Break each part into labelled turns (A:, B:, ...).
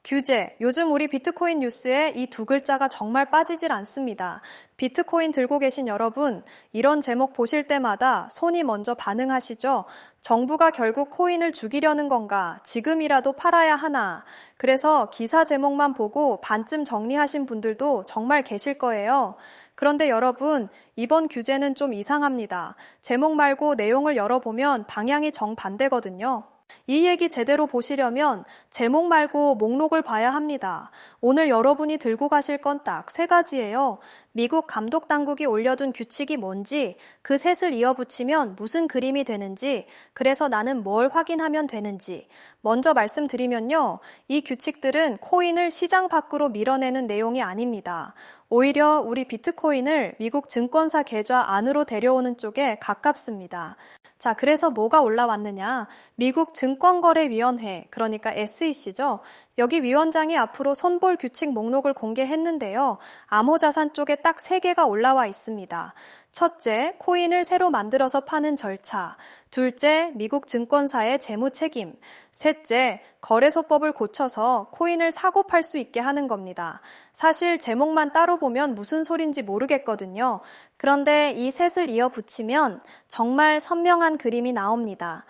A: 규제. 요즘 우리 비트코인 뉴스에 이 두 글자가 정말 빠지질 않습니다. 비트코인 들고 계신 여러분, 이런 제목 보실 때마다 손이 먼저 반응하시죠? 정부가 결국 코인을 죽이려는 건가? 지금이라도 팔아야 하나? 그래서 기사 제목만 보고 반쯤 정리하신 분들도 정말 계실 거예요. 그런데 여러분, 이번 규제는 좀 이상합니다. 제목 말고 내용을 열어보면 방향이 정반대거든요. 이 얘기 제대로 보시려면 제목 말고 목록을 봐야 합니다. 오늘 여러분이 들고 가실 건 딱 세 가지예요. 미국 감독 당국이 올려둔 규칙이 뭔지, 그 셋을 이어붙이면 무슨 그림이 되는지, 그래서 나는 뭘 확인하면 되는지. 먼저 말씀드리면요. 이 규칙들은 코인을 시장 밖으로 밀어내는 내용이 아닙니다. 오히려 우리 비트코인을 미국 증권사 계좌 안으로 데려오는 쪽에 가깝습니다. 자, 그래서 뭐가 올라왔느냐? 미국 증권거래위원회, 그러니까 SEC죠. 여기 위원장이 앞으로 손볼 규칙 목록을 공개했는데요. 암호자산 쪽에 딱 3개가 올라와 있습니다. 첫째, 코인을 새로 만들어서 파는 절차. 둘째, 미국 증권사의 재무 책임. 셋째, 거래소법을 고쳐서 코인을 사고 팔 수 있게 하는 겁니다. 사실 제목만 따로 보면 무슨 소린지 모르겠거든요. 그런데 이 셋을 이어 붙이면 정말 선명한 그림이 나옵니다.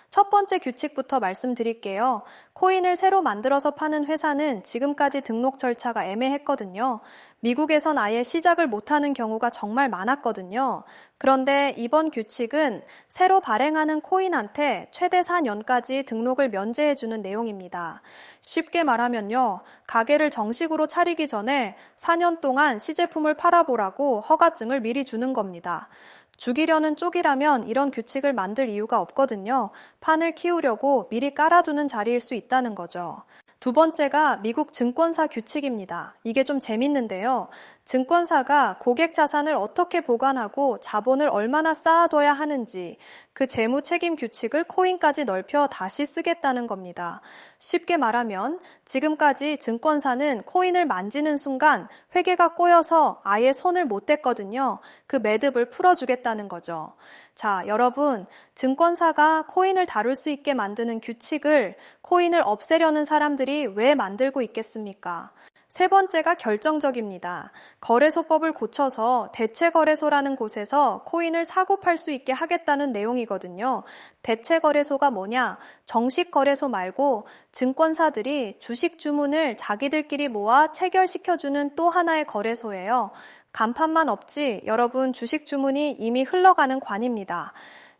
A: 첫 번째 규칙부터 말씀드릴게요. 코인을 새로 만들어서 파는 회사는 지금까지 등록 절차가 애매했거든요. 미국에선 아예 시작을 못하는 경우가 정말 많았거든요. 그런데 이번 규칙은 새로 발행하는 코인한테 최대 4년까지 등록을 면제해주는 내용입니다. 쉽게 말하면요. 가게를 정식으로 차리기 전에 4년 동안 시제품을 팔아보라고 허가증을 미리 주는 겁니다. 죽이려는 쪽이라면 이런 규칙을 만들 이유가 없거든요. 판을 키우려고 미리 깔아두는 자리일 수 있다는 거죠. 두 번째가 미국 증권사 규칙입니다. 이게 좀 재밌는데요. 증권사가 고객 자산을 어떻게 보관하고 자본을 얼마나 쌓아둬야 하는지 그 재무 책임 규칙을 코인까지 넓혀 다시 쓰겠다는 겁니다. 쉽게 말하면 지금까지 증권사는 코인을 만지는 순간 회계가 꼬여서 아예 손을 못 댔거든요. 그 매듭을 풀어주겠다는 거죠. 자, 여러분, 증권사가 코인을 다룰 수 있게 만드는 규칙을 코인을 없애려는 사람들이 왜 만들고 있겠습니까? 세 번째가 결정적입니다. 거래소법을 고쳐서 대체거래소라는 곳에서 코인을 사고 팔 수 있게 하겠다는 내용이거든요. 대체거래소가 뭐냐? 정식 거래소 말고 증권사들이 주식 주문을 자기들끼리 모아 체결시켜주는 또 하나의 거래소예요. 간판만 없지 여러분 주식 주문이 이미 흘러가는 관입니다.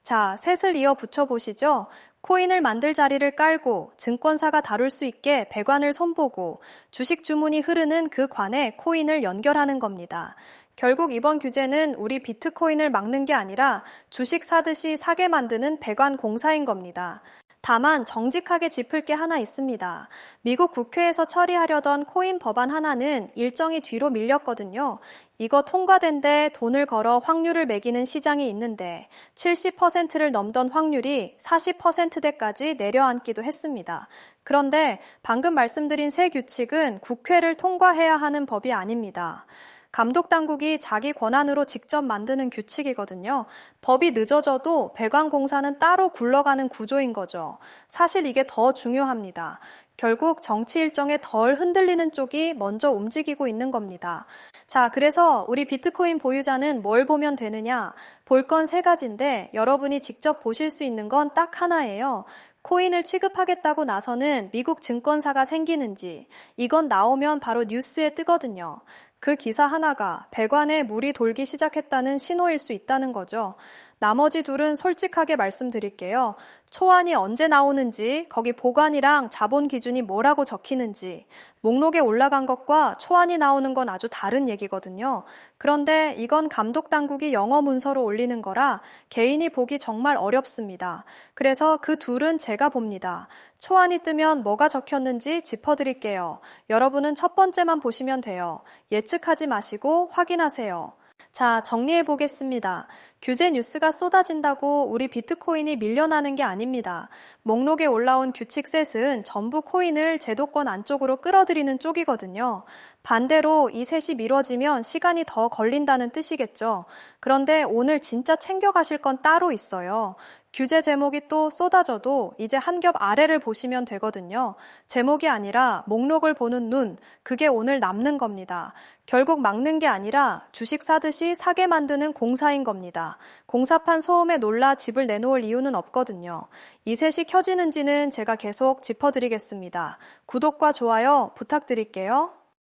A: 자, 셋을 이어 붙여보시죠. 코인을 만들 자리를 깔고 증권사가 다룰 수 있게 배관을 손보고 주식 주문이 흐르는 그 관에 코인을 연결하는 겁니다. 결국 이번 규제는 우리 비트코인을 막는 게 아니라 주식 사듯이 사게 만드는 배관 공사인 겁니다. 다만 정직하게 짚을 게 하나 있습니다. 미국 국회에서 처리하려던 코인 법안 하나는 일정이 뒤로 밀렸거든요. 이거 통과된데 돈을 걸어 확률을 매기는 시장이 있는데 70%를 넘던 확률이 40%대까지 내려앉기도 했습니다. 그런데 방금 말씀드린 세 규칙은 국회를 통과해야 하는 법이 아닙니다. 감독당국이 자기 권한으로 직접 만드는 규칙이거든요. 법이 늦어져도 배관공사는 따로 굴러가는 구조인 거죠. 사실 이게 더 중요합니다. 결국 정치 일정에 덜 흔들리는 쪽이 먼저 움직이고 있는 겁니다. 자, 그래서 우리 비트코인 보유자는 뭘 보면 되느냐? 볼 건 3가지인데 여러분이 직접 보실 수 있는 건 딱 하나예요. 코인을 취급하겠다고 나서는 미국 증권사가 생기는지, 이건 나오면 바로 뉴스에 뜨거든요. 그 기사 하나가 배관에 물이 돌기 시작했다는 신호일 수 있다는 거죠. 나머지 둘은 솔직하게 말씀드릴게요. 초안이 언제 나오는지, 거기 보관이랑 자본 기준이 뭐라고 적히는지, 목록에 올라간 것과 초안이 나오는 건 아주 다른 얘기거든요. 그런데 이건 감독당국이 영어 문서로 올리는 거라 개인이 보기 정말 어렵습니다. 그래서 그 둘은 제가 봅니다. 초안이 뜨면 뭐가 적혔는지 짚어드릴게요. 여러분은 첫 번째만 보시면 돼요. 예측하지 마시고 확인하세요. 자, 정리해 보겠습니다. 규제 뉴스가 쏟아진다고 우리 비트코인이 밀려나는 게 아닙니다. 목록에 올라온 규칙셋은 전부 코인을 제도권 안쪽으로 끌어들이는 쪽이거든요. 반대로 이 셋이 미뤄지면 시간이 더 걸린다는 뜻이겠죠. 그런데 오늘 진짜 챙겨가실 건 따로 있어요. 규제 제목이 또 쏟아져도 이제 한 겹 아래를 보시면 되거든요. 제목이 아니라 목록을 보는 눈, 그게 오늘 남는 겁니다. 결국 막는 게 아니라 주식 사듯이 사게 만드는 공사인 겁니다. 공사판 소음에 놀라 집을 내놓을 이유는 없거든요. 이 셋이 켜지는지는 제가 계속 짚어드리겠습니다. 구독과 좋아요 부탁드릴게요.